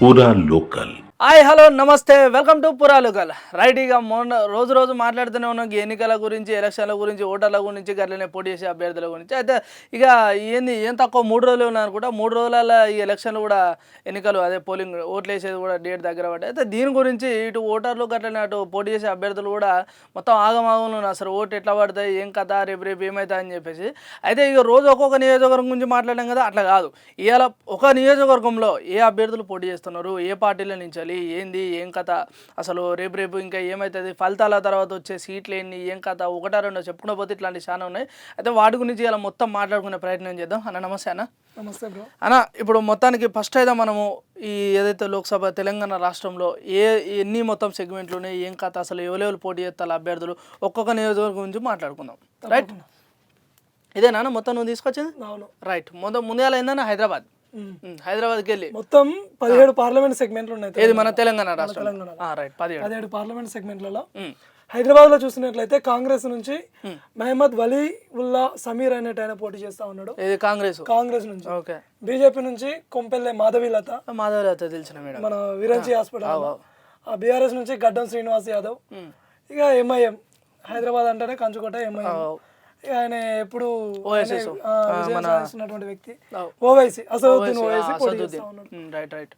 పూరా local. Hi hello నమస్తే welcome to పురా లోకల్. రైట్, ఇక మొన్న రోజు మాట్లాడుతూనే ఉన్నాం ఎన్నికల గురించి, ఎలక్షన్ల గురించి, ఓటర్ల గురించి, గట్లనే పోటీ చేసే అభ్యర్థుల గురించి. అయితే ఇక ఏం తక్కువ 3 రోజులు ఉన్నాయి అనుకుంటా. 3 రోజుల ఈ ఎలక్షన్లు కూడా, ఎన్నికలు అదే పోలింగ్ ఓట్లు వేసేది కూడా డేట్ దగ్గర పడ్డాయి. అయితే దీని గురించి ఇటు ఓటర్లు గట్లనే అటు పోటీ చేసే అభ్యర్థులు కూడా మొత్తం ఆగమాగంలో ఉన్నారు. అసలు ఓటు ఎట్లా పడతాయి, ఏం కథ, రేపు ఏమవుతా అని చెప్పేసి. అయితే ఇక రోజు ఒక్కొక్క నియోజకవర్గం గురించి మాట్లాడాం కదా, అట్లా కాదు. ఇవాళ ఒక నియోజకవర్గంలో ఏ అభ్యర్థులు పోటీ చేస్తున్నారు, ఏ పార్టీల నుంచి ఏంది, ఏం కథ, అసలు రేపు ఇంకా ఏమవుతుంది, ఫలితాల తర్వాత వచ్చే సీట్లు ఏంటి, ఏం కథ, ఒకటా రెండో చెప్పుకునే పోతే ఇట్లాంటి చాలా ఉన్నాయి. అయితే వాటి గురించి ఇలా మొత్తం మాట్లాడుకునే ప్రయత్నం చేద్దాం. అన్న నమస్తే. అన్న నమస్తే బ్రో. అన్న, ఇప్పుడు మొత్తానికి ఫస్ట్ అయితే మనము ఈ ఏదైతే లోక్సభ తెలంగాణ రాష్ట్రంలో ఎన్ని మొత్తం సెగ్మెంట్లు ఉన్నాయి, ఏం కథ, అసలు ఎవరెవరు పోటీ చేస్తారు అభ్యర్థులు, ఒక్కొక్క నియోజకవర్గం గురించి మాట్లాడుకుందాం. రైట్, ఇదేనా మొత్తం నువ్వు తీసుకొచ్చింది? రైట్, ముందుగా ఏందన్నా హైదరాబాద్కి వెళ్ళి మొత్తం 17 పార్లమెంట్ సెగ్మెంట్లు ఉన్నాయి. ఏది మన తెలంగాణ రాష్ట్రం? రైట్, 17 పార్లమెంట్ సెగ్మెంట్లలో హైదరాబాద్ లో చూసినట్లయితే కాంగ్రెస్ నుంచి మహమ్మద్ వలీ ఉల్లా సమీర్ అనేట ఆయన పోటీ చేస్తా ఉన్నాడు. కాంగ్రెస్ నుంచి. బీజేపీ నుంచి కొంపెల్లె మాధవీలత తెలిసిన మన విరంచి హాస్పిటల్. బీఆర్ఎస్ నుంచి గడ్డం శ్రీనివాస్ యాదవ్. ఇక ఎంఐఎం, హైదరాబాద్ అంటేనే కంచుకోట ఎంఐఎం. ఆయన ఎప్పుడు విజయం వ్యక్తి ఓవైసీ, అసదుద్దీన్ ఓవైసీ పోటీ చేస్తా ఉన్నాడు.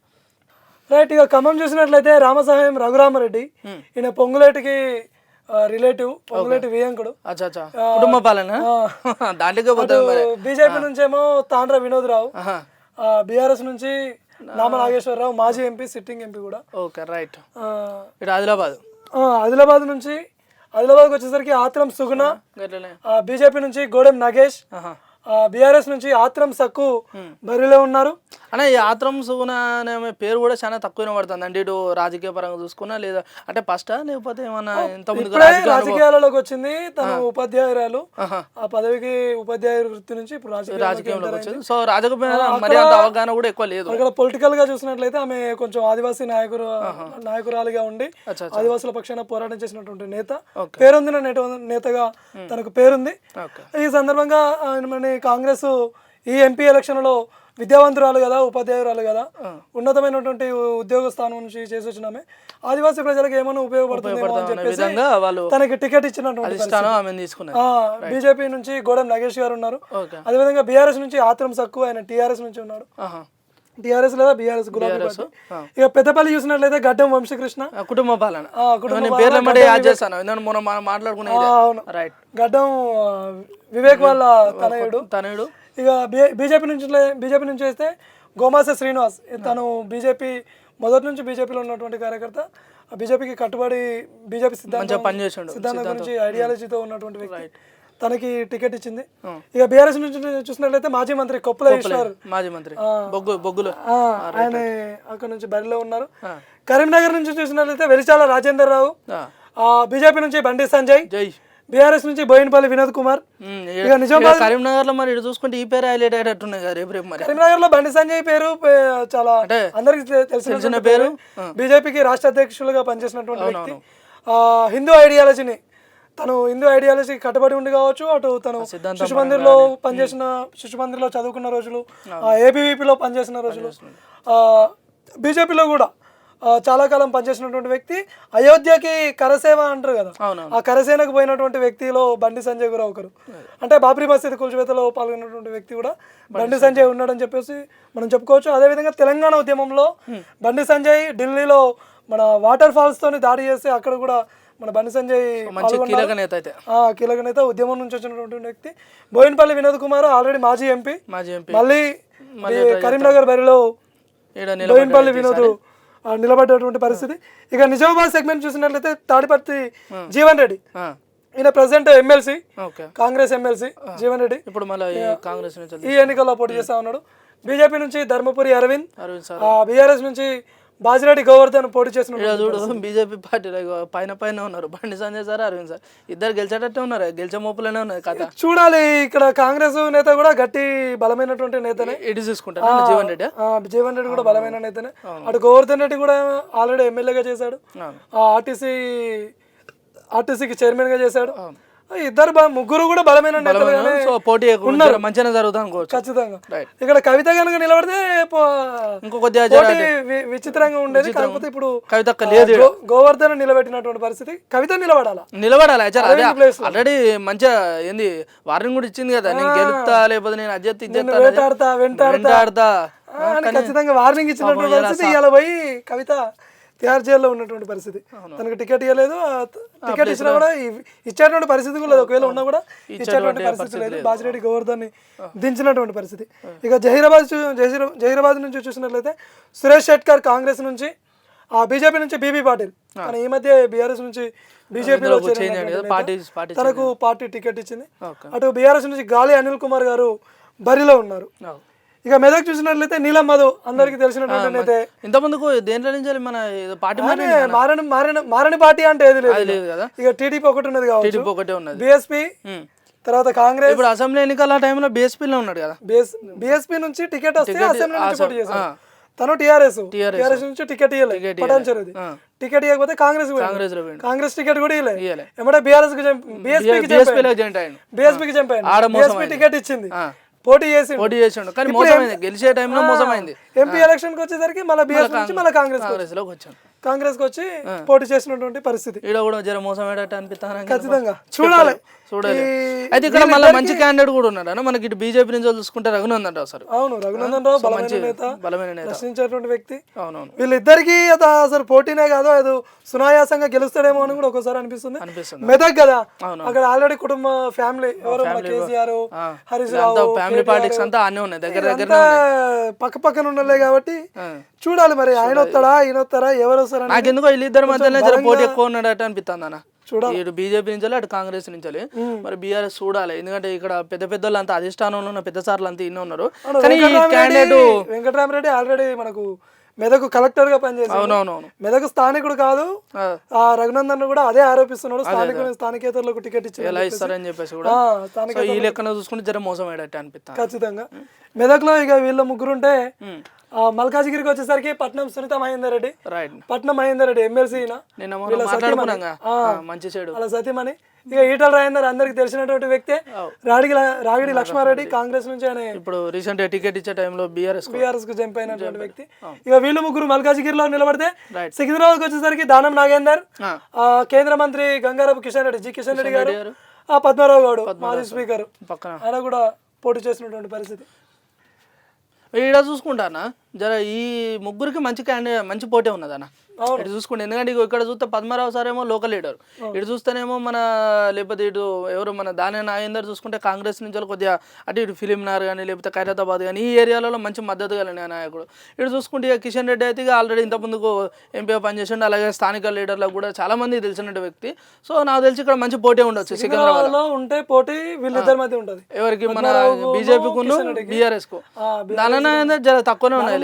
రైట్, ఇక ఖమ్మం చూసినట్లయితే రామసహాయం రఘురామరెడ్డి, ఈయన పొంగులేటికి రిలేటివ్, పొంగులేటి వియంకుడు. బీజేపీ నుంచి ఏమో తాండ్ర వినోద్ రావు, బీఆర్ఎస్ నుంచి నామ నాగేశ్వరరావు, మాజీ ఎంపీ, సిట్టింగ్ ఎంపీ కూడా. ఆదిలాబాద్ నుంచి ఆదిలాబాద్కి వచ్చేసరికి ఆత్రం సుగుణ, బీజేపీ నుంచి గోడెం నగేష్, బీఆర్ఎస్ నుంచి ఆత్రం సక్కు బరిలో ఉన్నారు. అనే ఈ ఆత్రం సుగుణ అనే పేరు కూడా చాలా తక్కువ పడుతుంది అంటే ఇటు రాజకీయ పరంగా చూసుకున్నా, లేదా అంటే ఫస్ట్ లేకపోతే ఏమన్నా రాజకీయాలలోకి వచ్చింది. తను ఉపాధ్యాయురాలు, ఆ పదవికి ఉపాధ్యాయ వృత్తి నుంచి ఇప్పుడు రాజకీయంలోకి వచ్చింది. సో రాజకీయ అవగాహన కూడా ఎక్కువ లేదు. అక్కడ పొలిటికల్ గా చూసినట్లయితే ఆమె కొంచెం ఆదివాసీ నాయకురాలిగా ఉండి ఆదివాసుల పక్షాన పోరాటం చేసినటువంటి నేత, పేరొందిన నేతగా తనకు పేరుంది. ఈ సందర్భంగా కాంగ్రెస్ ఈ ఎంపీ ఎలక్షన్ లో విద్యావంతురాలు కదా, ఉపాధ్యాయురాలు కదా, ఉన్నతమైనటువంటి ఉద్యోగ స్థానం నుంచి చేసి వచ్చినామే, ఆదివాసీ ప్రజలకు ఏమైనా ఉపయోగపడుతుంది అని చెప్పేసి తనకి టికెట్ ఇచ్చినటువంటి. బీజేపీ నుంచి గోడెం నగేష్ గారు ఉన్నారు. అదేవిధంగా బీఆర్ఎస్ నుంచి ఆత్రం సక్కు, ఆయన టీఆర్ఎస్ నుంచి ఉన్నాడు. టీఆర్ఎస్ లేదా బీఆర్ఎస్ గులాబీ పార్టీ. ఇక పెద్దపల్లి చూసినట్లయితే గడ్డం వంశీకృష్ణ, కుటుంబ పాలన. గడ్డం వివేక్ వాళ్ళ తనయుడు. ఇక బీజేపీ నుంచి వేస్తే గోమాస శ్రీనివాస్, తను బీజేపీ మొదటి నుంచి బీజేపీలో ఉన్నటువంటి కార్యకర్త, బీజేపీకి కట్టుబడి బీజేపీ సిద్ధాంతం గురించి ఐడియాలజీతో ఉన్నటువంటి వ్యక్తి, తనకి టికెట్ ఇచ్చింది. ఇక బీఆర్ఎస్ నుంచి చూసినట్లయితే మాజీ మంత్రి కొప్పుల ఈశ్వర్, ఆయన అక్కడ నుంచి బరిలో ఉన్నారు. కరీంనగర్ నుంచి చూసినట్లయితే వెలిచాల రాజేందర్ రావు, బీజేపీ నుంచి బండి సంజయ్, బీఆర్ఎస్ నుంచి బోయినపల్లి వినోద్ కుమార్. నిజామాబాద్, కరీంనగర్ లో మరి చూసుకుంటే ఈ పేరు హైలైట్ అయ్యేటట్టున్నాయి కదా. కరీంనగర్ లో బండి సంజయ్ పేరు చాలా అందరికి తెలిసిన పేరు. బీజేపీకి రాష్ట్ర అధ్యక్షులుగా పనిచేసినటువంటి వ్యక్తి. హిందూ ఐడియాలజీని, తను హిందూ ఐడియాలజీకి కట్టుబడి ఉండి కావచ్చు, అటు తను శిశుమందిర్లో చదువుకున్న రోజులు, ఏబీవీపీలో పనిచేసిన రోజులు, బీజేపీలో కూడా చాలా కాలం పనిచేసినటువంటి వ్యక్తి. అయోధ్యకి కరసేవ అంటారు కదా, ఆ కరసేనకు పోయినటువంటి వ్యక్తిలో బండి సంజయ్ కూడా ఒకరు. అంటే బాబ్రీ మసీద్ కూల్చివేతలో పాల్గొన్నటువంటి వ్యక్తి కూడా బండి సంజయ్ ఉన్నాడని చెప్పేసి మనం చెప్పుకోవచ్చు. అదేవిధంగా తెలంగాణ ఉద్యమంలో బండి సంజయ్ ఢిల్లీలో మన వాటర్ ఫాల్స్ తోని దాడి చేసి అక్కడ కూడా మన బండి సంజయ్ కీలక నేత, ఉద్యమం నుంచి వచ్చినటువంటి వ్యక్తి. బోయినపల్లి వినోద్ కుమార్ ఆల్రెడీ మాజీ ఎంపీ, మళ్ళీ కరీంనగర్ బరిలో బోయినపల్లి వినోద్ నిలబడ్డటువంటి పరిస్థితి. ఇక నిజామాబాద్ సెగ్మెంట్ చూసినట్లయితే తాడిపత్రి జీవన్ రెడ్డి, ఈయన president MLC, Congress MLC Jeevan Reddy ఇప్పుడు ఈ ఎన్నికల్లో పోటీ చేస్తా ఉన్నాడు. బీజేపీ నుంచి ధర్మపురి అరవింద్, బీఆర్ఎస్ నుంచి బాజిరెడ్డి గోవర్ధన్ పోటీ చేసిన. బీజేపీ పార్టీ పైన ఉన్నారు బండి సంజయ్ సార్, అరవింద్ సార్, ఇద్దరు గెలిచేటట్టే ఉన్నారు, గెలిచే మోపులోనే ఉన్నారు కథ. చూడాలి, ఇక్కడ కాంగ్రెస్ నేత కూడా గట్టి బలమైనటువంటి నేతనే ఇటు చూసుకుంటారు. జీవన్ రెడ్డి కూడా బలమైన నేతనే. అటు గోవర్ధన్ రెడ్డి కూడా ఆల్రెడీ ఎమ్మెల్యేగా చేశాడు, ఆర్టీసీకి చైర్మన్ గా చేశాడు. ఇద్దరు ముగ్గురు కూడా బలమైన నేతలుగానే సో పోటీ మంచిగా జరుగుతుంది అనుకోవచ్చు. ఖచ్చితంగా. ఇక్కడ కవిత కనుక నిలబడితే ఇంకో కొద్దిగా పోటీ విచిత్రంగా ఉండేది. కాకపోతే ఇప్పుడు కవిత లేదు, గోవర్ధన్ నిలబెట్టినటువంటి పరిస్థితి. కవిత నిలబడాలి. ఆల్రెడీ మంచిగా ఏంది వార్నింగ్ కూడా ఇచ్చింది కదా, నేను గెలుస్తా లేకపోతే నేను అధ్యత్ వెంటాడతా ఖచ్చితంగా వార్నింగ్ ఇచ్చినటువంటి పరిస్థితి. ఇలా పోయి కవిత తిహార్ జైల్లో ఉన్నటువంటి పరిస్థితి. తనకు టికెట్ ఇవ్వలేదు. టికెట్ ఇచ్చినా కూడా ఇచ్చేటువంటి పరిస్థితి కూడా లేదు. ఒకవేళ ఉన్నా కూడా ఇచ్చేటువంటి పరిస్థితి లేదు. బాజిరెడ్డి గోవర్ధన్ దించినటువంటి పరిస్థితి. ఇక జహీరాబాద్ నుంచి చూసినట్లయితే సురేష్ షెట్కర్ కాంగ్రెస్ నుంచి, బీజేపీ నుంచి బీబీ పాటిల్. కానీ ఈ మధ్య బీఆర్ఎస్ నుంచి బీజేపీలో తనకు పార్టీ టికెట్ ఇచ్చింది. అటు బీఆర్ఎస్ నుంచి గాలి అనిల్ కుమార్ గారు బరిలో ఉన్నారు. ఇక మెదక్ చూసినట్లయితే నీలం మధు అందరికి తెలిసినటువంటి అయితే ఇంతమందుకు దేంట్లో నుంచి మన పార్టీ మారని పార్టీ అంటే ఏది లేదు కదా. ఇక టీడీపీ ఒకటి ఉన్నది కావచ్చు, బీఎస్పీ, తర్వాత కాంగ్రెస్. ఇప్పుడు అసెంబ్లీ ఎన్నికల టైంలో బీఎస్పీలో ఉన్నాడు కదా. బీఎస్పీ నుంచి టికెట్ వస్తే అసెంబ్లీ నుంచి పోటీ చేశారు. తను టీఆర్ఎస్ నుంచి టికెట్ ఇవ్వలేదు. పటాన్చెరుది టికెట్ ఇవ్వకపోతే కాంగ్రెస్ టికెట్ కూడా ఇవ్వలేదు. ఏమంటే బీఎస్పీకి చంపాడు. బీఎస్పీ టికెట్ ఇచ్చింది, పోటీ చేసిండు. కానీ మోసమైంది, గెలిచే టైంలో మోసమైంది. ఎంపీ ఎలక్షన్ కి వచ్చేసరికి మళ్ళీ బీఎస్పీ నుంచి మళ్ళీ కాంగ్రెస్ కి వచ్చి పోటీ చేసినటువంటి పరిస్థితి. ఈడ కూడా జర మోసమేటట్టు అనిపిస్తాను. ఖచ్చితంగా చూడాలి. అయితే ఇక్కడ మళ్ళీ మంచి క్యాండిడేట్ కూడా ఉన్నాడు మనకి. ఇటు బీజేపీ నుంచి చూసుకుంటే రఘునందన్ రావు సార్. అవును, రఘునందన్ రావు బలమైన నేత, ప్రశ్నించేటువంటి వ్యక్తి. అవునవును, వీళ్ళిద్దరికి అసలు పోటీనే కాదు, అది సునాయాసంగా గెలుస్తాడేమో అని కూడా ఒకసారి అనిపిస్తుంది. మెదక్ కదా, అక్కడ ఆల్రెడీ కుటుంబ family KCR, Harish Rao, family politics అంతా అన్నీ ఉన్నాయి, దగ్గర పక్క పక్కన ఉండాలి. కాబట్టి చూడాలి మరి ఆయన వస్తాడా ఈయన వస్తారా ఎవరు వస్తారా. నాకెందుకో వీళ్ళిద్దరి మధ్యలో పోటీ ఎక్కువ ఉన్నాడట అనిపిస్తుంది అన్న. ఇటు బీజేపీ నుంచి అటు కాంగ్రెస్ నుంచి. మరి బీఆర్ఎస్ చూడాలి, ఎందుకంటే ఇక్కడ పెద్ద పెద్దలు అంతా అధిష్టానంలో ఉన్న పెద్ద సార్లు అంతా ఇన్ని ఉన్నారు. వెంకటరామరెడ్డి ఆల్రెడీ మనకు మెదక్ కలెక్టర్ గా పనిచేస్తాడు. అవునవును, మెదక్ స్థానికుడు కాదు. రఘునందన్ కూడా అదే ఆరోపిస్తున్నాడు, స్థానికేతరులకు టికెట్ ఇచ్చి ఎలా ఇస్తారని చెప్పేసి కూడా. ఈ లెక్కన చూసుకుంటే జర మోసం అయ్యేటట్టు అనిపిస్తుంది. ఖచ్చితంగా మెదక్ లో ఇక వీళ్ళ ముగ్గురుంటే మల్కాజిగిరికి వచ్చేసరికి పట్నం సునీత మహేందర్ రెడ్డి, ఎమ్మెల్సీ అలా సతీమణి. ఇక ఈటల రాజేందర్ అందరికి తెలిసినటువంటి వ్యక్తే. రాగిడి లక్ష్మారెడ్డి కాంగ్రెస్ నుంచి ఆయన ఇప్పుడు రీసెంట్ టికెట్ ఇచ్చే టైంలో బీఆర్ఎస్ కు జంప్ అయినటువంటి వ్యక్తి. ఇక వీళ్ళు ముగ్గురు మల్కాజిగిరిలో నిలబడితే సికింద్రాబాద్ వచ్చేసరికి దానం నాగేందర్, కేంద్ర మంత్రి గంగారపు కిషన్ రెడ్డి గారు, పద్మారావు గౌడ్ మాజీ స్పీకర్ ఆయన కూడా పోటీ చేసినటువంటి పరిస్థితి. ఈడ చూసుకుంటానా జర ఈ ముగ్గురికి మంచి పోటీ ఉన్నదన్న. ఇటు చూసుకుంటే ఎందుకంటే ఇక్కడ చూస్తే పద్మారావు సార్ ఏమో లోకల్ లీడర్, ఇటు చూస్తేనేమో మన లేకపోతే ఇటు ఎవరు మన దాని నాగేందర్ చూసుకుంటే కాంగ్రెస్ నుంచి కొద్దిగా అటు ఇటు ఫిలింనగర్ కానీ లేకపోతే ఖైరతాబాద్ కానీ ఈ ఏరియాలలో మంచి మద్దతు కలిగిన నాయకుడు. ఇటు చూసుకుంటే ఇక కిషన్ రెడ్డి అయితే ఆల్రెడీ ఇంతకుముందుకు ఎంపీగా పనిచేసిండు. అలాగే స్థానిక లీడర్లకు కూడా చాలా మంది తెలిసిన వ్యక్తి. సో నాకు తెలిసి ఇక్కడ మంచి పోటీ ఉండొచ్చు. సికింద్రాబాద్ లో ఉంటే పోటీ వీళ్ళిద్దరి మధ్య ఉంటుంది. ఎవరికి మన బీజేపీకు బీఆర్ఎస్ కు దాని నాగేందర్ జర తక్కువనే ఉన్నాయి.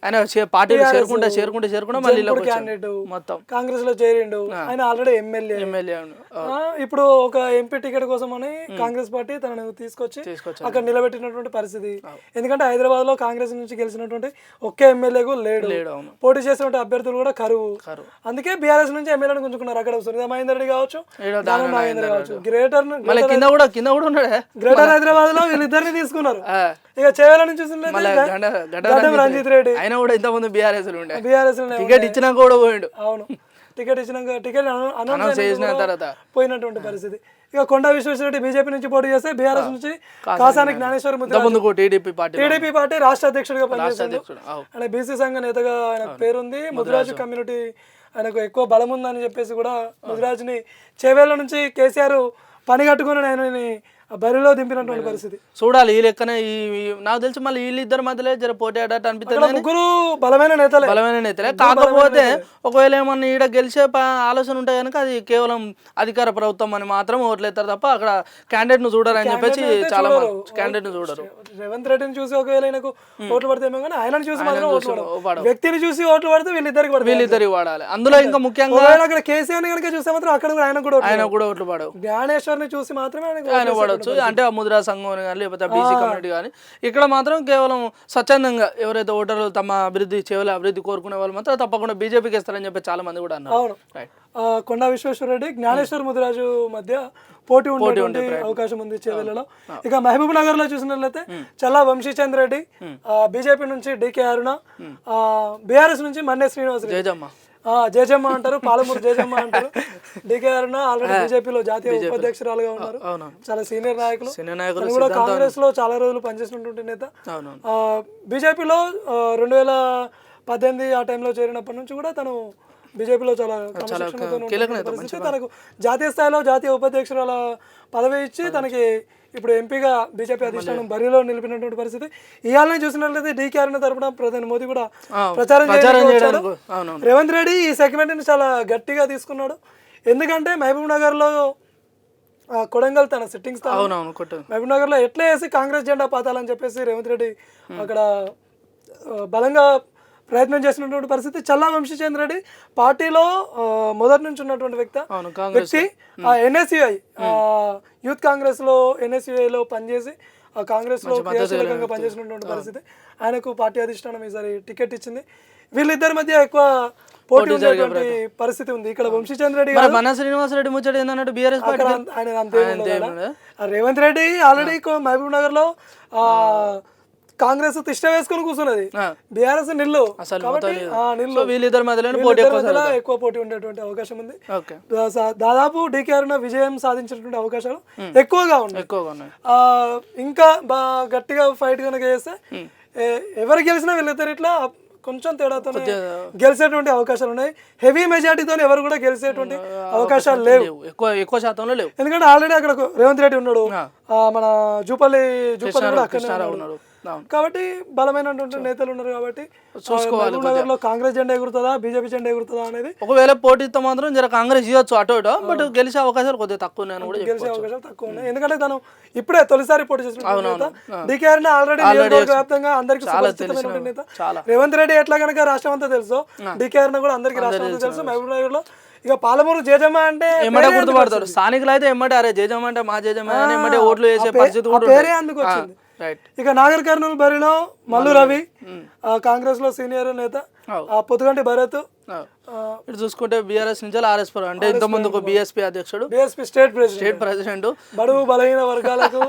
ఆయన పార్టీలు చేరుకుంటే మళ్ళీ మొత్తం కాంగ్రెస్ లో చేరిండు. ఆయన ఆల్రెడీ ఎమ్మెల్యే. ఇప్పుడు ఒక ఎంపీ టికెట్ కోసం అని కాంగ్రెస్ పార్టీ తనను తీసుకొచ్చి అక్కడ నిలబెట్టినటువంటి పరిస్థితి. ఎందుకంటే హైదరాబాద్ లో కాంగ్రెస్ నుంచి గెలిచినటువంటి ఒకే ఎమ్మెల్యే లేడు, పోటీ చేసినటువంటి అభ్యర్థులు కూడా కరువు. అందుకే బీఆర్ఎస్ నుంచి ఎమ్మెల్యేని గుంజుకున్నారు. అక్కడ సునీత మహేందర్ రెడ్డి కావచ్చు, దానం నాగేందర్ కావచ్చు. గ్రేటర్ హైదరాబాద్ లో వీళ్ళిద్దరిని తీసుకున్నారు. ఇక చేవేల నుంచి రంజిత్ రెడ్డి ఆయన కూడా ఇంతకుముందు బీఆర్ఎస్ టికెట్ ఇచ్చినా కూడా పోయిండు. అవును, టికెట్ అనౌన్స్ చేసిన తర్వాత పోయినటువంటి పరిస్థితి. ఇక కొండా విశ్వేశ్వరరెడ్డి బీజేపీ నుంచి పోటీ చేస్తే బీఆర్ఎస్ నుంచి కాసాని జ్ఞానేశ్వర్ టీడీపీ పార్టీ రాష్ట్ర అధ్యక్షుడిగా పనిచేస్తాడు. ఆయన బీసీ సంఘ నేతగా ఆయన పేరుంది. ముదిరాజు కమ్యూనిటీ ఆయనకు ఎక్కువ బలం ఉందని చెప్పేసి కూడా ముదిరాజుని చేవేళ్ల నుంచి కేసీఆర్ పని కట్టుకుని ఆయనని బరిలో దింపినటువంటి పరిస్థితి. చూడాలి ఈ లెక్కన నాకు తెలిసి మళ్ళీ వీళ్ళిద్దరి మధ్యలో జర పోటీ ఆడట్టు అనిపిస్తుంది. ముగ్గురు బలమైన నేతలే. కాకపోతే ఒకవేళ ఏమన్నా ఈడ గెలిచే ఆలోచన ఉంటే కనుక అది కేవలం అధికార ప్రభుత్వం అని మాత్రం ఓట్లేస్తారు తప్ప అక్కడ క్యాండిడేట్ ను చూడరు అని చెప్పేసి చాలా క్యాండిడేట్ ను చూడరు. రేవంత్ రెడ్డిని చూసి ఒకవేళ ఆయనకు ఓట్లు పడితేమో కానీ ఆయనను చూసి మాత్రం వ్యక్తిని చూసి ఓట్లు పడితే వీళ్ళిద్దరికి వాడాలి. అందులో ఇంకా ముఖ్యంగా అక్కడ కేసీఆర్ కనుక చూస్తే మాత్రం అక్కడ కూడా ఆయన కూడా ఓట్లు పడవు. జ్ఞానేశ్వర్ ని చూసి మాత్రమే ఆయన పడవు. కావచ్చు, అంటే ఆ ముద్రా సంఘం కానీ లేకపోతే బీసీ కమ్యూనిటీ కానీ, ఇక్కడ మాత్రం కేవలం స్వచ్ఛందంగా ఎవరైతే ఓటర్లు తమ అభివృద్ధి కోరుకునే వాళ్ళు మాత్రం తప్పకుండా బీజేపీకి ఇస్తారని చెప్పి చాలా మంది కూడా అన్నారు. అవును. కొండా విశ్వేశ్వరరెడ్డి, జ్ఞానేశ్వర్ ముదిరాజు మధ్య పోటీ ఉండేటువంటి అవకాశం ఉంది చేవెళ్లలో. ఇక మహబూబ్ నగర్ లో చూసినట్లయితే చల్లా వంశీచంద్ర రెడ్డి, బీజేపీ నుంచి డికే అరుణ, బీఆర్ఎస్ నుంచి మన్నే శ్రీనివాస్ రెడ్డి, జేజమ్మ అంటారు, పాలమూరు జేజమ్మ అంటారు. డికే అరుణ ఆల్రెడీ బీజేపీలో జాతీయ ఉపాధ్యక్షురాలుగా ఉన్నారు, చాలా సీనియర్ నాయకులు కూడా. కాంగ్రెస్ లో చాలా రోజులు పనిచేసినటువంటి నేత. బీజేపీలో 2018 ఆ టైంలో చేరినప్పటి నుంచి కూడా తను బీజేపీలో చాలా పరిస్థితి. తనకు జాతీయ స్థాయిలో జాతీయ ఉపాధ్యక్షురాల పదవి ఇచ్చి తనకి ఇప్పుడు ఎంపీగా బీజేపీ అధిష్టానం బరిలో నిలిపినటువంటి పరిస్థితి. ఇవాళ చూసినట్లయితే డీకే అరుణ తరపున ప్రధాని మోదీ కూడా ప్రచారం చేయడానికి. రేవంత్ రెడ్డి ఈ సెగ్మెంట్ ని చాలా గట్టిగా తీసుకున్నాడు. ఎందుకంటే మహబూబ్ నగర్ లో కొడంగల్ తన సిట్టింగ్ స్థానం, మహబూబ్ నగర్ లో ఎట్లా వేసి కాంగ్రెస్ జెండా పాతాలని చెప్పేసి రేవంత్ రెడ్డి అక్కడ బలంగా ప్రయత్నం చేసినటువంటి పరిస్థితి. చల్లా వంశీచంద్ర రెడ్డి పార్టీలో మొదటి నుంచి ఉన్నటువంటి వ్యక్తి. ఎన్ఎస్యుఐ యూత్ కాంగ్రెస్ లో ఎన్ఎస్యుఐలో పనిచేసి కాంగ్రెస్ లో క్రియాశీలకంగా పనిచేసినటువంటి పరిస్థితి. ఆయనకు పార్టీ అధిష్టానం ఈసారి టికెట్ ఇచ్చింది. వీళ్ళిద్దరి మధ్య ఎక్కువ పోటీ ఉండేటువంటి పరిస్థితి ఉంది. ఇక్కడ వంశీచంద్ర రెడ్డి శ్రీనివాసరెడ్డి ముచ్చట ఏంటన్నట్టు బీఆర్ఎస్ ఆయన అంతే. రేవంత్ రెడ్డి ఆల్రెడీ మహబూబ్ నగర్ లో కాంగ్రెస్ తిష్ట వేసుకొని కూర్చున్నది, బీఆర్ఎస్ నిల్లు. ఎక్కువ పోటీ ఉండేటువంటి అవకాశం ఉంది. దాదాపు డీకే అరుణ విజయం సాధించినటువంటి అవకాశాలు ఎక్కువగా ఉన్నాయి. ఇంకా గట్టిగా ఫైట్ కనుక చేస్తే ఎవరు గెలిచినా వీళ్ళిద్దరు ఇట్లా కొంచెం తేడాతో గెలిచేటువంటి అవకాశాలు ఉన్నాయి. హెవీ మెజార్టీతో ఎవరు కూడా గెలిచేటువంటి అవకాశాలు లేవు, ఎక్కువ శాతంలో లేవు. ఎందుకంటే ఆల్రెడీ అక్కడ రేవంత్ రెడ్డి ఉన్నాడు, మన జూపల్లి కూడా అక్కడ ఉన్నాడు. కాబట్టి బలమైనటువంటి నేతలు ఉన్నారు. కాబట్టి చూసుకోవాలి కాంగ్రెస్ జెండా ఎగురుతుందా బీజేపీ జెండా ఎగురుతుందా అనేది. ఒకవేళ పోటీతో మాత్రం జర కాంగ్రెస్ ఇవ్వచ్చు అటు ఇటు, బట్ గెలిచే అవకాశాలు కొద్దిగా తక్కువ ఉన్నాయి. ఎందుకంటే తను ఇప్పుడే తొలిసారి పోటీ చేసిన డీకే అరుణ ఆల్రెడీ వ్యాప్తంగా అందరికి సుపరిచితమైనటువంటి నేత. రేవంత్ రెడ్డి ఎట్లా కనుక రాష్ట్రం అంతా తెలుసు, డీకే అరుణ కూడా అందరికి రాష్ట్రం అంతా తెలుసు. మహబూబ్ నగర్ లో ఇక పాలమూరు జేజమ్మ అంటే ఎమ్మటే గుర్తుపడతారు, స్థానికులు అయితే ఎమ్మటే అరే జేజమ్మ అంటే మా జేజమ్మ అని ఎమ్మటే ఓట్లు వేసే పరిస్థితి కూడా పేరే అందుకు వచ్చింది. ఇక నాగర్ కర్నూలు బరిలో మల్లు రవి, కాంగ్రెస్ లో సీనియర్ నేత, పొద్దుగంటి భరత్. ఇటు చూసుకుంటే బీఆర్ఎస్ నుంచి ఆర్ఎస్ అంటే ఇంత ముందు బీఎస్పీ అధ్యక్షుడు, బీఎస్పీ స్టేట్ ప్రెసిడెంట్, బడుగు బలహీన వర్గాలకు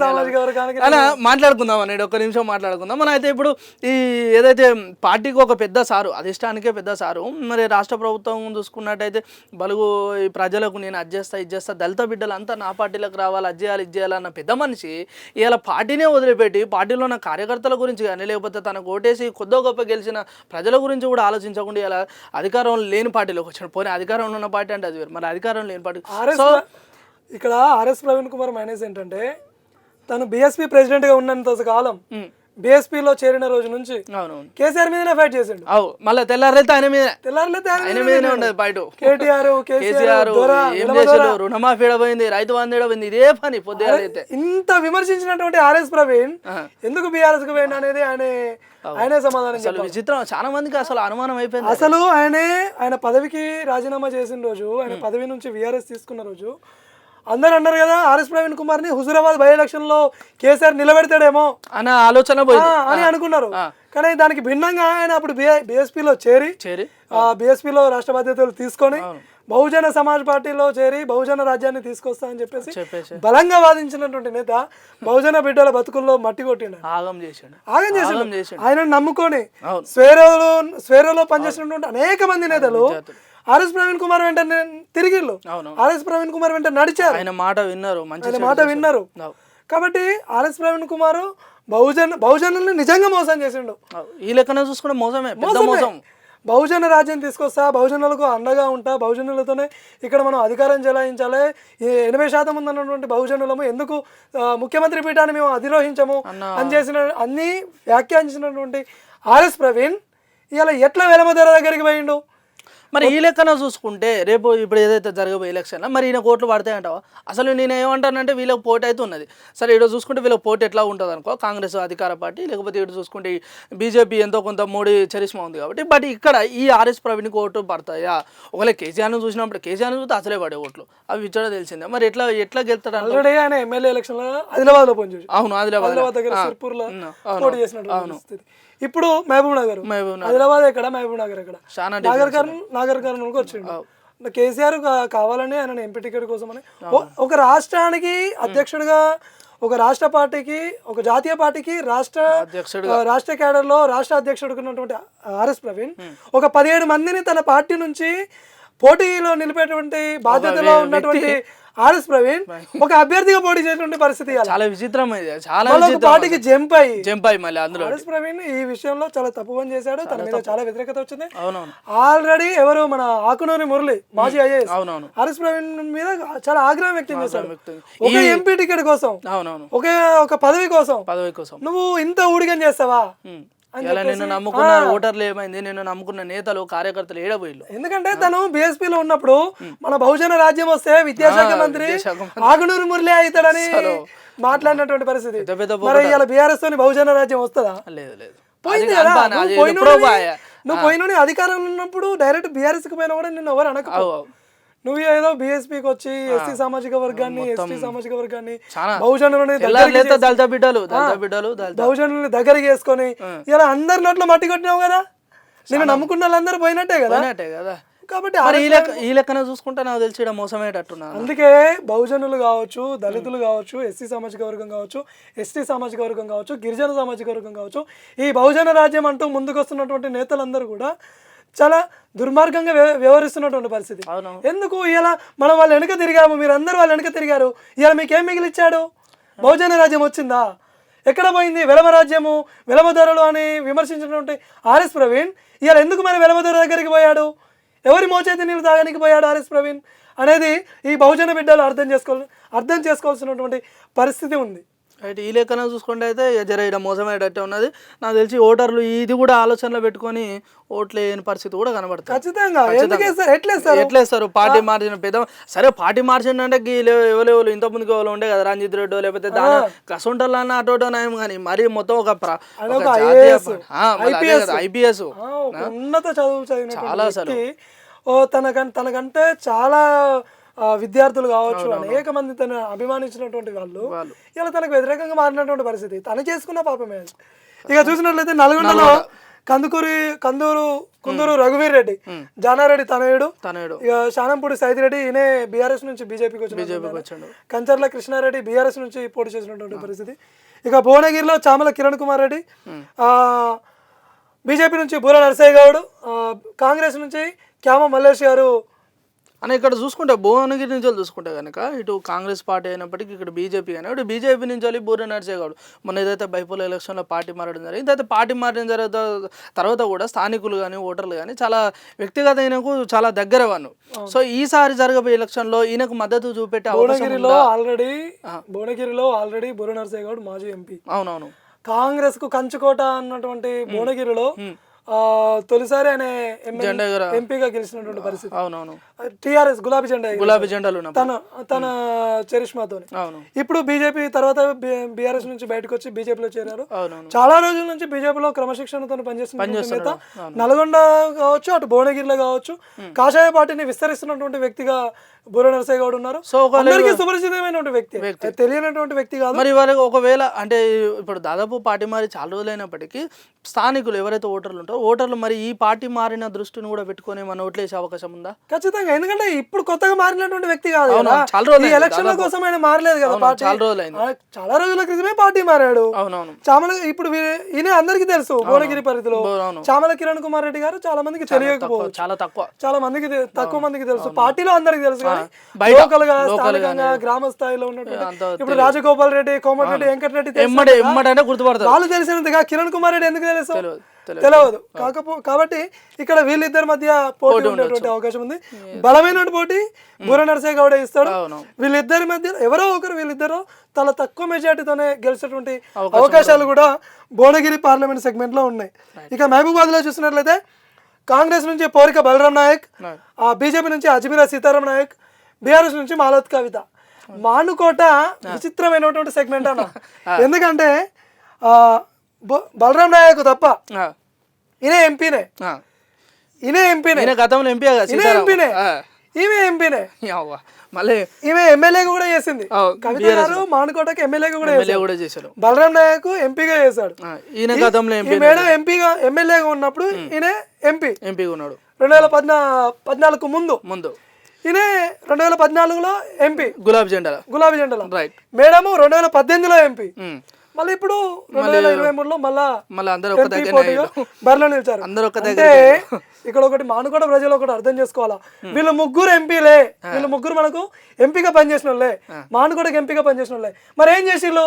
సామాజిక వర్గానికి. అలా మాట్లాడుకుందాం అనేది ఒక్క నిమిషం మాట్లాడుకుందాం. మనం అయితే ఇప్పుడు ఈ ఏదైతే పార్టీకి ఒక పెద్ద సారు, అధిష్టానికే పెద్ద సారు, మరి రాష్ట్ర ప్రభుత్వం చూసుకున్నట్టయితే బలుగు ఈ ప్రజలకు నేను అది చేస్తా దళిత బిడ్డలు అంతా నా పార్టీలకు రావాలి, అది చేయాలన్న పెద్ద మనిషి ఇలా పార్టీనే వదిలిపెట్టి పార్టీలో ఉన్న కార్యకర్తల గురించి కానీ లేకపోతే తనకు ఓటేసి కొద్దో గొప్ప గెలిచిన ప్రజల గురించి కూడా ఆలోచించకుండా ఇలా అధికారం లేని పార్టీలోకి వచ్చాడు. పోనీ అధికారంలో ఉన్న పార్టీ అంటే అది వేరు, మరి అధికారం లేని పార్టీ. సో ఇక్కడ ఆర్ఎస్ ప్రవీణ్ కుమార్ మైనస్ ఏంటంటే తను బీఎస్పీ ప్రెసిడెంట్ గా ఉన్నంత కాలం బీఎస్పీలో చేరిన రోజు నుంచి కేసీఆర్ మీదనే ఫైట్ చేసిండు. మళ్ళీ తెల్లారైతే ఆయన మీదనే ఉండదు ఫైట్. కేసీఆర్ ఏం చేసాడు, రుణమాఫీ పోయింది, రైతు బంధు పోయింది, ఇదే పని పొద్దుగా. ఇంత విమర్శించినటువంటి ఆర్ఎస్ ప్రవీణ్ ఎందుకు బీఆర్ఎస్ కు పోయింది అనేది ఆయనే సమాధానం చెప్పాలి. విచిత్రం, చాలా మందికి అసలు అనుమానం అయిపోయింది. అసలు ఆయన పదవికి రాజీనామా చేసిన రోజు, ఆయన పదవి నుంచి వీఆర్ఎస్ తీసుకున్న రోజు అందరూ అన్నారు కదా ఆర్ఎస్ ప్రవీణ్ కుమార్ ని హుజూరాబాద్ బై ఎలక్షన్ లో కేసీఆర్ నిలబెడతాడేమో అన్న ఆలోచన అని అనుకున్నారు. కానీ దానికి భిన్నంగా ఆయన అప్పుడు బీఎస్పీలో చేరి బీఎస్పీలో రాష్ట్ర బాధ్యతలు తీసుకొని బహుజన సమాజ్ పార్టీలో చేరి బహుజన రాజ్యాన్ని తీసుకొస్తా అని చెప్పేసి బలంగా వాదించినటువంటి నేత బహుజన బిడ్డల బతుకుల్లో మట్టి కొట్టిండు, ఆగం చేశాడు. ఆయన నమ్ముకొని స్వేరోలో పనిచేసినటువంటి అనేక మంది నేతలు ఆర్ఎస్ ప్రవీణ్ కుమార్ వెంట తిరిగిళ్ళు, ఆర్ఎస్ ప్రవీణ్ కుమార్ వెంట నడిచారు, ఆయన మాట విన్నారు. కాబట్టి ఆర్ఎస్ ప్రవీణ్ కుమార్ బహుజనుల్ని నిజంగా మోసం చేసిండు. ఈ లెక్కన చూసుకుంటే మోసమే. బహుజన రాజ్యం తీసుకొస్తా, బహుజనులకు అండగా ఉంటా, బహుజనులతోనే ఇక్కడ మనం అధికారం చెలాయించాలి, 80% ఉందన్నటువంటి బహుజనులము ఎందుకు ముఖ్యమంత్రి పీఠాన్ని మేము అధిరోహించము అన్ని వ్యాఖ్యానించినటువంటి ఆర్ఎస్ ప్రవీణ్ ఇలా ఎట్లా వెలమధర దగ్గరికి పోయిండు. మరి ఈ లెక్కన చూసుకుంటే రేపు ఇప్పుడు ఏదైతే జరగబోయే ఎలక్షన్లో మరి ఈయన ఓట్లు పడతాయి అంటావా? అసలు నేను ఏమంటానంటే వీళ్ళకి పోటీ అయితే ఉన్నది. సరే ఇక్కడ చూసుకుంటే వీళ్ళకి పోటీ ఎట్లా ఉంటుంది అనుకో, కాంగ్రెస్ అధికార పార్టీ, లేకపోతే ఇక్కడ చూసుకుంటే బీజేపీ ఎంతో కొంత మోడీ చరిష్మా ఉంది కాబట్టి. బట్ ఇక్కడ ఈ ఆర్ఎస్ ప్రవీణ్కి ఓట్లు పడతాయా? ఒకవేళ కేసీఆర్ను చూసినప్పుడు కేసీఆర్ను చూస్తే అసలే పడే ఓట్లు అవి ఇచ్చడం తెలిసిందే. మరి ఎట్లా గెలుస్తాడు? ఆల్రెడీ ఆయన ఎమ్మెల్యే ఎలక్షన్ లో ఆదిలాబాద్ లో పనిచేసి, అవును, ఆదిలాబాద్ దగ్గర సిర్పూర్లో పోటీ చేసినట్టు. ఇప్పుడు మహబూబ్ నగర్, ఆదిలాబాద్ ఎక్కడ, మహబూబ్ నగర్ ఎక్కడ, నాగర్ కర్నూలుకి వచ్చిండు. కేసీఆర్ కావాలని ఆయన ఎంపీ టికెట్ కోసం అని ఒక రాష్ట్రానికి అధ్యక్షుడిగా, ఒక రాష్ట్ర పార్టీకి, ఒక జాతీయ పార్టీకి రాష్ట్ర కేడర్ లో రాష్ట్ర అధ్యక్షుడికి ఉన్నటువంటి ఆర్ఎస్ ప్రవీణ్ ఒక 17 మందిని తన పార్టీ నుంచి పోటీలో నిలిపేటువంటి బాధ్యతలో ఉన్నటువంటి ఆర్ఎస్ ప్రవీణ్ ఒక అభ్యర్థిగా పోటీ చేసినటువంటి పరిస్థితి చాలా విచిత్రం. చాలా పార్టీకి జంప్ అయ్యి మళ్ళీ అందులో ఆర్ఎస్ ప్రవీణ్ ఈ విషయంలో చాలా తప్పు పని చేశాడు. తన మీద చాలా వ్యతిరేకత వచ్చింది. ఆల్రెడీ ఎవరు మన ఆకునూరి మురళి మాజీ ఐఏఎస్ ఆర్ఎస్ ప్రవీణ్ మీద చాలా ఆగ్రహం వ్యక్తం చేశాడు. ఒక ఎంపీ టికెట్ కోసం, ఒక పదవి కోసం నువ్వు ఇంత ఊడిగం చేస్తావా? నిన్ను నమ్ముకున్న ఓటర్లు ఏమైంది, నిన్ను నమ్ముకున్న నేతలు కార్యకర్తలు ఏడబోయిల్లు. ఎందుకంటే తను బీఎస్పీ లో ఉన్నప్పుడు మన బహుజన రాజ్యం వస్తే విద్యాశాఖ మంత్రి ఆగునూరు మురళి అవుతాడని మాట్లాడినటువంటి పరిస్థితి. మరి ఇలా బీఆర్ఎస్ తోని బహుజన రాజ్యం వస్తుందా? లేదు. పోయింది కదా. నువ్వు పోయిన అధికారంలో ఉన్నప్పుడు డైరెక్ట్ బీఆర్ఎస్ కి పోయినా కూడా నిన్ను ఎవరు అనకపో. నువ్వు ఏదో బీఎస్పీకి వచ్చి ఎస్సీ సామాజిక వర్గాన్ని, ఎస్టీ సామాజిక వర్గాన్ని, బహుజనులని దగ్గరికి వేసుకొని ఇలా అందరి నోట్లో మట్టి కొట్టినావు కదా. నేను నమ్ముకున్న వాళ్ళందరూ పోయినట్టే కదా. కాబట్టి ఈ లెక్కన చూసుకుంటే నాకు తెలిసి మోసమేటట్టున్నా. అందుకే బహుజనులు కావచ్చు, దళితులు కావచ్చు, ఎస్సీ సామాజిక వర్గం కావచ్చు, ఎస్టీ సామాజిక వర్గం కావచ్చు, గిరిజన సామాజిక వర్గం కావచ్చు, ఈ బహుజన రాజ్యం అంటూ ముందుకు వస్తున్నటువంటి నేతలందరూ కూడా చాలా దుర్మార్గంగా వ్యవహరిస్తున్నటువంటి పరిస్థితి. ఎందుకు ఇలా మనం వాళ్ళు వెనక తిరిగాము, మీరు అందరూ వాళ్ళు వెనక తిరిగారు, ఇలా మీకేం మిగిలిచ్చాడు? బహుజన రాజ్యం వచ్చిందా? ఎక్కడ పోయింది? వెలమ రాజ్యము, వెలమ ధరలు అని విమర్శించినటువంటి ఆర్ఎస్ ప్రవీణ్ ఇలా ఎందుకు మరి వెలమ ధర దగ్గరికి పోయాడు? ఎవరి మోచేతి నీళ్ళు తాగడానికి పోయాడు ఆర్ఎస్ ప్రవీణ్ అనేది ఈ బహుజన బిడ్డలు అర్థం చేసుకోవాల్సినటువంటి పరిస్థితి ఉంది. అయితే ఈ లెక్కన చూసుకుంటే అయితే జర ఇక్కడ మోసమయ్యేటట్టే ఉన్నది. నాకు తెలిసి ఓటర్లు ఇది కూడా ఆలోచనలో పెట్టుకొని ఓట్లు వేయని పరిస్థితి కూడా కనబడుతుంది. ఖచ్చితంగా ఎట్లేస్తారు పార్టీ మార్చిన పెద్ద. సరే పార్టీ మార్చిందంటే ఎవరు ఇంత ముందుకు ఎవరు ఉండే కదా, రంజిత్ రెడ్డి లేకపోతే దాని కసుంటల్ అన్న అటోటో నయం. కానీ మరి మొత్తం ఒక ఐపీఎస్ ఉన్నత చదువు చదివిన తనకంటే చాలా విద్యార్థులు కావచ్చు, అనేక మంది తను అభిమానించినటువంటి వాళ్ళు ఇలా తనకు వ్యతిరేకంగా మారినటువంటి పరిస్థితి. తను చేసుకున్న పాపమే. ఇక చూసినట్లయితే నల్గొండలో కుందూరు రఘువీర్ రెడ్డి, జానారెడ్డి తనయుడు, ఇక శానంపూడి సైదిరెడ్డి, ఈయన బీఆర్ఎస్ నుంచి బీజేపీకి వచ్చాడు. కంచర్ల కృష్ణారెడ్డి బీఆర్ఎస్ నుంచి పోటీ చేసినటువంటి పరిస్థితి. ఇక భువనగిరిలో చామల కిరణ్ కుమార్ రెడ్డి, బీజేపీ నుంచి బూర నరసయ్య గౌడ్, కాంగ్రెస్ నుంచి క్యామ మల్లేష్ గారు అని ఇక్కడ చూసుకుంటే భువనగిరి నుంచి చూసుకుంటే కనుక ఇటు కాంగ్రెస్ పార్టీ అయినప్పటికీ ఇక్కడ బీజేపీ అయినా ఇటు బీజేపీ నుంచి బూర నరసయ్య గౌడ్ మొన్న ఏదైతే బైపోల్ ఎలక్షన్లో పార్టీ మారడం జరిగింది. అయితే పార్టీ మారిన తర్వాత కూడా స్థానికులు కానీ ఓటర్లు కానీ చాలా వ్యక్తిగత ఈయనకు చాలా దగ్గర వాళ్ళు. సో ఈసారి జరగబోయే ఎలక్షన్లో ఈయనకు మద్దతు చూపెట్టే భువనగిరిలో ఆల్రెడీ బూర నరసయ్య గౌడ్ మాజీ ఎంపీ. అవునవును. కాంగ్రెస్ కు కంచుకోట అన్నటువంటి భువనగిరిలో తొలిసారి ఆయన ఎంపీగా గెలిచినటువంటి పరిస్థితి. అవునవును. టీఆర్ఎస్ గులాబీ జెండాలు తన చరిష్మాతో. ఇప్పుడు బీజేపీ తర్వాత బీఆర్ఎస్ నుంచి బయటకు వచ్చి బీజేపీలో చేరారు. చాలా రోజుల నుంచి బీజేపీలో క్రమశిక్షణతో పనిచేస్తున్న నేత. నల్గొండ కావచ్చు, అటు భువనగిరిలో కావచ్చు, కాషాయ పార్టీని విస్తరిస్తున్నటువంటి వ్యక్తిగా బూర నరసయ్య గౌడ్ ఉన్నారు. సో అందరికీ సుపరిచితమైనటువంటి వ్యక్తి, తెలియనటువంటి వ్యక్తి కాదు. మరి వాళ్ళకి ఒకవేళ అంటే ఇప్పుడు దాదాపు పార్టీ మారి చాలా రోజులైనప్పటికీ స్థానికులు ఎవరైతే ఓటర్లు ఉంటారో ఓటర్లు మరి ఈ పార్టీ మారిన దృష్టిని కూడా పెట్టుకొని మన ఓట్లేసే అవకాశం ఉందా? ఖచ్చితంగా. ఎందుకంటే ఇప్పుడు కొత్తగా మారినటువంటి వ్యక్తి కాదు, ఎలక్షన్ల కోసం ఆయన మారలేదు కదా. చాలా రోజుల క్రితమే పార్టీ మారాడు. ఇప్పుడు ఈయన అందరికీ తెలుసు. భువనగిరి పరిధిలో చామల కిరణ్ కుమార్ రెడ్డి గారు చాలా మందికి తెలియకపోవచ్చు, చాలా మందికి తక్కువ మందికి తెలుసు. పార్టీలో అందరికి తెలుసు, లోకల్ గా స్థానికంగా గ్రామ స్థాయిలో ఉన్నటువంటి ఇప్పుడు రాజగోపాల్ రెడ్డి, కోమటిరెడ్డి, వెంకటరెడ్డి గుర్తుపడతారు. వాళ్ళు తెలిసినంతగా కిరణ్ కుమార్ రెడ్డి ఎందుకు తెలియదు. కాబట్టి ఇక్కడ వీళ్ళిద్దరి మధ్య పోటీ ఉండేటువంటి అవకాశం ఉంది. బలమైన పోటీ బూర నరసయ్య గౌడ ఇస్తాడు. వీళ్ళిద్దరి మధ్య ఎవరో ఒకరు, వీళ్ళిద్దరు చాలా తక్కువ మెజార్టీతోనే గెలిచేటువంటి అవకాశాలు కూడా భువనగిరి పార్లమెంట్ సెగ్మెంట్ లో ఉన్నాయి. ఇక మహబూబాద్ లో చూసినట్లయితే కాంగ్రెస్ నుంచి పోరిక బలరాం నాయక్, బీజేపీ నుంచి అజ్మీరా సీతారాం నాయక్, బీఆర్ఎస్ నుంచి మాలత్ కవిత. మానుకోట విచిత్రమైనటువంటి సెగ్మెంట్ అన్న. ఎందుకంటే బలరాం నాయక్ తప్ప ఈయన ఎంపీనే, గతంలో ఈమె ఎంపీనే, మళ్ళీ ఈమె ఎమ్మెల్యేగా కూడా చేసింది. కవిత గారు మానుకోటకి ఎమ్మెల్యేగా కూడా చేశారు. బలరాం నాయక్ ఎంపీగా చేశాడు. ఈ మేడం ఎమ్మెల్యేగా ఉన్నప్పుడు ఈయన ఎంపీగా ఉన్నాడు 2014 ముందు. ఈయన 2014లో ఎంపీ గులాబీ జెండాల. Madam 2018లో MP. మళ్ళీ ఇప్పుడు 2023లో మళ్ళా బరిలో నిలిచారు. అంటే ఇక్కడ ఒకటి మానుకోట ప్రజలు ఒకటి అర్థం చేసుకోవాలా, వీళ్ళు ముగ్గురు ఎంపీలే, వీళ్ళు ముగ్గురు మనకు ఎంపీగా పనిచేసిన వాళ్ళే, మానుకోటకు ఎంపీగా పనిచేసిన వాళ్ళే. మరి ఏం చేసిళ్ళు?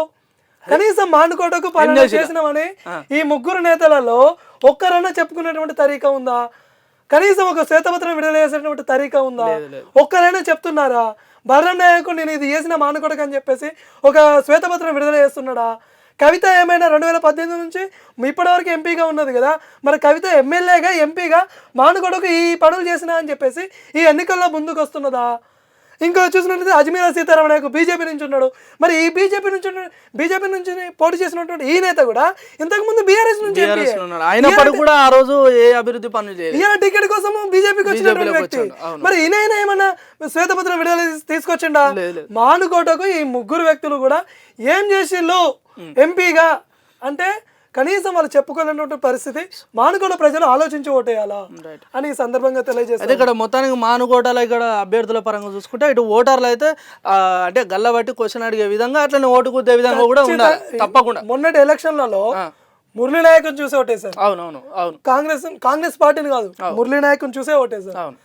కనీసం మానుకోటకు పని చేసినామని ఈ ముగ్గురు నేతలలో ఒక్కరన్నా చెప్పుకునేటువంటి తరీకా ఉందా? కనీసం ఒక శ్వేతపత్రం విడుదల చేసేటువంటి తరీకా ఉందా? ఒక్కరైనా చెప్తున్నారా? బలరాం నాయకు నేను ఇది చేసిన మానుకోటకు అని చెప్పేసి ఒక శ్వేతపత్రం విడుదల చేస్తున్నాడా? కవిత ఏమైనా 2018 నుంచి ఇప్పటివరకు ఎంపీగా ఉన్నది కదా, మరి కవిత ఎమ్మెల్యేగా ఎంపీగా మానుకోటకు ఈ పనులు చేసినా అని చెప్పేసి ఈ ఎన్నికల్లో ముందుకు వస్తున్నదా? ఇంకో చూసినట్లయితే అజ్మీరా సీతారాం నాయక్ బీజేపీ నుంచి ఉన్నాడు. మరి ఈ బీజేపీ నుంచి పోటీ చేసినటువంటి ఈ నేత కూడా ఇంతకు ముందు బీఆర్ఎస్ నుంచి కూడా ఆ రోజు ఏ అభివృద్ధి పనులు చేయలేదు. టికెట్ కోసం బీజేపీకి వచ్చినటువంటి వ్యక్తి. మరి ఈయన ఏమన్నా శ్వేతపత్రం విడుదల తీసుకొచ్చిండా? మానుకోటకు ఈ ముగ్గురు వ్యక్తులు కూడా ఏం చేసిళ్ళు ఎంపీగా అంటే కనీసం వాళ్ళు చెప్పుకోలేనటువంటి పరిస్థితి. మానుకోట ప్రజలు ఆలోచించి ఓటేయాలా అని ఈ సందర్భంగా తెలియజేస్తారు. ఇక్కడ మొత్తానికి మానుకోటలో ఇక్కడ అభ్యర్థుల పరంగా చూసుకుంటే ఇటు ఓటర్లు అయితే అంటే గల్లబట్టి క్వశ్చన్ అడిగే విధంగా అట్లనే ఓటు కుద్దే విధంగా కూడా ఉండాలి తప్పకుండా. మొన్నటి ఎలక్షన్లలో మురళీ నాయకుని చూసే ఓటేశారు. అవును కాంగ్రెస్ పార్టీని కాదు, మురళీ నాయకుని చూసే ఓటేశారు.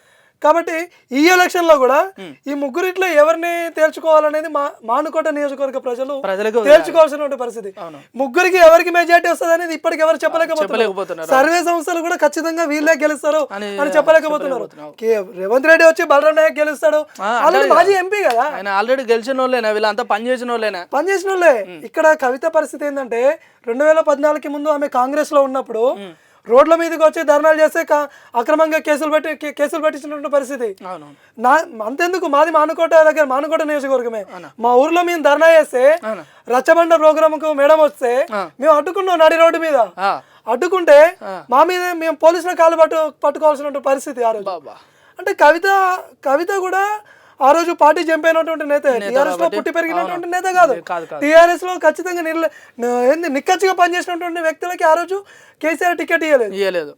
కాబట్టి ఈ ఎలక్షన్ లో కూడా ఈ ముగ్గురిట్లో ఎవరిని తేల్చుకోవాలనేది మానుకోట నియోజకవర్గ ప్రజలు తేల్చుకోవాల్సిన పరిస్థితి. ముగ్గురికి ఎవరికి మెజార్టీ వస్తుంది అనేది ఇప్పటికి ఎవరు చెప్పలేకపోతున్నారు. సర్వే సంస్థలు కూడా ఖచ్చితంగా వీళ్ళే గెలుస్తారు అని చెప్పలేకపోతున్నారు. రేవంత్ రెడ్డి వచ్చి బలరాం నాయక్ గెలుస్తాడు, ఆల్రెడీ మాజీ ఎంపీ కదా, ఆల్రెడీ గెలిచిన వాళ్ళేనా, వీళ్ళంతా పనిచేసిన వాళ్ళే. ఇక్కడ కవిత పరిస్థితి ఏంటంటే 2014కి ముందు ఆమె కాంగ్రెస్ లో ఉన్నప్పుడు రోడ్ల మీదకి వచ్చి ధర్నాలు చేస్తే అక్రమంగా కేసులు పెట్టించినటువంటి పరిస్థితి. అంతెందుకు, మాది మానుకోట నియోజకవర్గమే. మా ఊర్లో మేము ధర్నా చేస్తే రచ్చబండ ప్రోగ్రామ్ కు మేడం వస్తే మేము అడ్డుకున్నాం నడి రోడ్డు మీద. అడ్డుకుంటే మా మీద మేము పోలీసుల కాళ్ళు పట్టుకోవాల్సిన పరిస్థితి ఆ రోజు. అంటే కవిత కూడా ఆ రోజు పార్టీ జంప్ అయినటువంటి నేత, టీఆర్ఎస్ లో పుట్టి పెరిగినటువంటి నేత కాదు. టీఆర్ఎస్ లో ఖచ్చితంగా నిక్కచ్చిగా పనిచేసినటువంటి వ్యక్తులకి ఆ రోజు కేసీఆర్ టికెట్ ఇవ్వలేదు,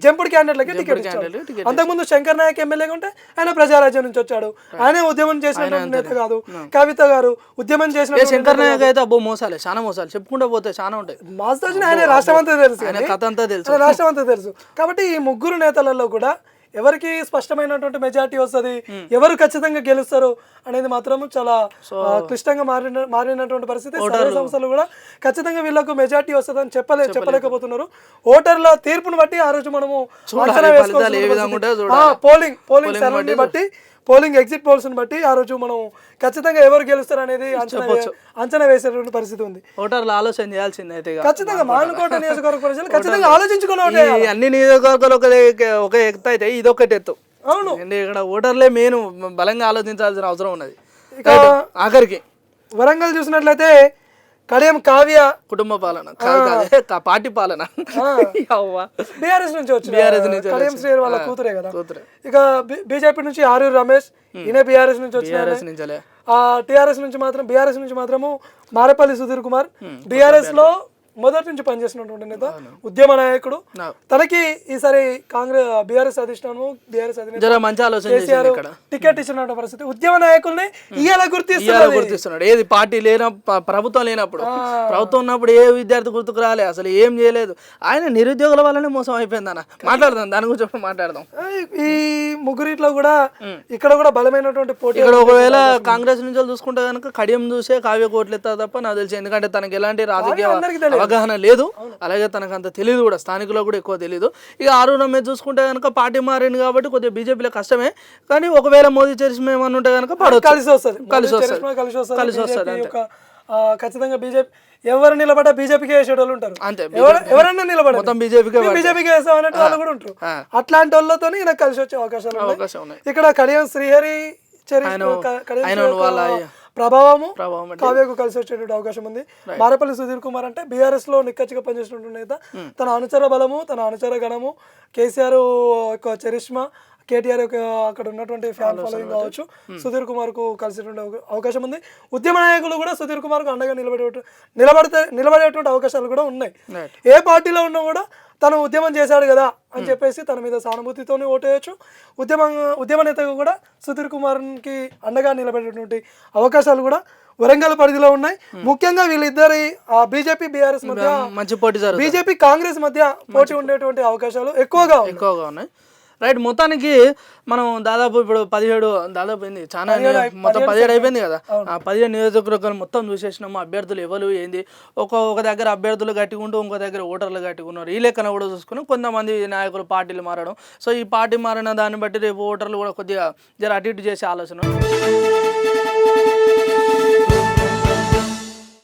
జంపుడు క్యాండిడేట్లకి టికెట్ ఇచ్చాడు. అంతకుముందు శంకర్ నాయక్ ఎమ్మెల్యేగా ఉంటే ఆయన ప్రజారాజ్యం నుంచి వచ్చాడు, ఆయన ఉద్యమం చేసినటువంటి నేత కాదు. కవిత గారు ఉద్యమం చేసిన శంకర్ నాయక్ అయితే అబ్బో మోసాలే, చాలా మోసాలు చెప్పుకుంటూ పోతే చాలా ఉంటాయి. మాస్టర్ ఆయన రాష్ట్రం అంతా తెలుసు. కాబట్టి ఈ ముగ్గురు నేతలలో కూడా ఎవరికి స్పష్టమైనటువంటి మెజార్టీ వస్తుంది, ఎవరు ఖచ్చితంగా గెలుస్తారు అనేది మాత్రం చాలా క్లిష్టంగా మారినటువంటి పరిస్థితి. సర్వే సంస్థలు కూడా ఖచ్చితంగా వీళ్ళకు మెజార్టీ వస్తుంది అని చెప్పలేకపోతున్నారు. ఓటర్ల తీర్పును బట్టి ఆ రోజు మనము అంచనా వేసుకోవాలి. పోలింగ్ సరళిని బట్టి, పోలింగ్ ఎగ్జిట్ పోల్స్ బట్టి ఆ రోజు మనం ఖచ్చితంగా ఎవరు గెలుస్తారు అనేది అంచనా వేసేటువంటి పరిస్థితి ఉంది. ఓటర్లు ఆలోచన చేయాల్సిందే ఖచ్చితంగా. మానుకోట నియోజకవర్గ ప్రజలు ఖచ్చితంగా ఆలోచించుకుని అన్ని నియోజకవర్గాలు ఒక ఎత్తు అయితే ఇదొకటి ఎత్తు. అవును, ఇక్కడ ఓటర్లే మెయిన్ బలంగా ఆలోచించాల్సిన అవసరం ఉన్నది. ఆఖరికి వరంగల్ చూసినట్లయితే కడియం కావ్య కుటుంబ పాలన, పార్టీ పాలన, బీఆర్ఎస్ నుంచి వచ్చిన కడియం శ్రీ వాళ్ళ కూతురే కదా. ఇక బీజేపీ నుంచి ఆరూరు రమేష్, ఈయన బీఆర్ఎస్ నుంచి వచ్చిన. టీఆర్ఎస్ నుంచి మాత్రము మారేపల్లి సుధీర్ కుమార్, బీఆర్ఎస్ లో మొదటి నుంచి పనిచేసినటువంటి నేత, ఉద్యమ నాయకుడు. తనకి ఈసారి బీఆర్ఎస్ అధిష్టానము కేసీఆర్ టికెట్ ఇచ్చిన పరిస్థితి. ఉద్యమ నాయకుల్ని ఇవాళ గుర్తిస్తున్నాడు. ఏది పార్టీ ప్రభుత్వం లేనప్పుడు, ప్రభుత్వం ఉన్నప్పుడు ఏ విద్యార్థి గుర్తుకు రాలే, అసలు ఏం చేయలేదు. ఆయన నిరుద్యోగుల వల్లనే మోసం అయిపోయింది అన్న. మాట్లాడదాం దాని గురించి మాట్లాడదాం. ఈ ముగ్గురిట్లో కూడా ఇక్కడ కూడా బలమైనటువంటి పోటీ. ఇక్కడ ఒకవేళ కాంగ్రెస్ నుంచి చూసుకుంటే కనుక కడియం చూసే కావ్య కోట్లు ఎత్తా తప్ప నాకు తెలిసి, ఎందుకంటే తనకి ఎలాంటి రాజకీయ అవగాహన లేదు, అలాగే తనకు అంత తెలియదు కూడా, స్థానికులో కూడా ఎక్కువ తెలియదు. ఇక ఆరూరు రమేష్ చూసుకుంటే కనుక పార్టీ మారింది కాబట్టి కొద్దిగా బీజేపీలో కష్టమే, కానీ ఒకవేళ మోదీ చరిష్మా ఏమన్నా ఉంటే కనుక కలిసి వస్తుంది. ఖచ్చితంగా బీజేపీ ఎవరు నిలబడ్డా బీజేపీకి వేసేటోళ్ళు ఉంటారు, అంతే ఎవరన్నా నిలబడ మొత్తం బీజేపీకి వేసాం అనేటి వాళ్ళు కూడా ఉంటారు. అట్లాంటి వాళ్ళతో ఈయన కలిసి వచ్చే అవకాశాలు ఉన్నాయి. ఇక్కడ కడియం శ్రీహరి ప్రభావము కావ్యకు కలిసి వచ్చేటువంటి అవకాశం ఉంది. మారేపల్లి సుధీర్ కుమార్ అంటే బీఆర్ఎస్ లో నిక్కచ్చిగా పనిచేసినటువంటి నేత. తన అనుచర బలము, తన అనుచర గణము, కేసీఆర్ యొక్క చరిష్మా, కేటీఆర్ యొక్క అక్కడ ఉన్నటువంటి ఫ్యాన్ ఫాలోయింగ్ కావచ్చు, సుధీర్ కుమార్ కు కలిసేటువంటి అవకాశం ఉంది. ఉద్యమ నాయకులు కూడా సుధీర్ కుమార్ కు అండగా నిలబడేటువంటి అవకాశాలు కూడా ఉన్నాయి. ఏ పార్టీలో ఉన్నా కూడా తను ఉద్యమం చేశాడు కదా అని చెప్పేసి తన మీద సానుభూతితోనే ఓటేయచ్చు. ఉద్యమ నేతగా కూడా సుధీర్ కుమార్కి అండగా నిలబడేటువంటి అవకాశాలు కూడా వరంగల్ పరిధిలో ఉన్నాయి. ముఖ్యంగా వీళ్ళిద్దరి బీజేపీ బీఆర్ఎస్ మధ్య మంచి పోటీ, బీజేపీ కాంగ్రెస్ మధ్య పోటీ ఉండేటువంటి అవకాశాలు ఎక్కువగా ఉన్నాయి. రైట్, మొత్తానికి మనం దాదాపు ఇప్పుడు 17 దాదాపు అయింది, చాలా మొత్తం 17 అయిపోయింది కదా. 17 నియోజకవర్గాలు మొత్తం చూసేసినాము. అభ్యర్థులు ఎవరు ఏంది, ఒక దగ్గర అభ్యర్థులు గట్టిగుంటూ ఇంకో దగ్గర ఓటర్లు గట్టిగున్నారు. ఈ లెక్కన కూడా చూసుకుని కొంతమంది నాయకులు పార్టీలు మారడం. సో ఈ పార్టీ మారిన దాన్ని బట్టి రేపు ఓటర్లు కూడా కొద్దిగా జర అటు ఇటు చేసే ఆలోచన.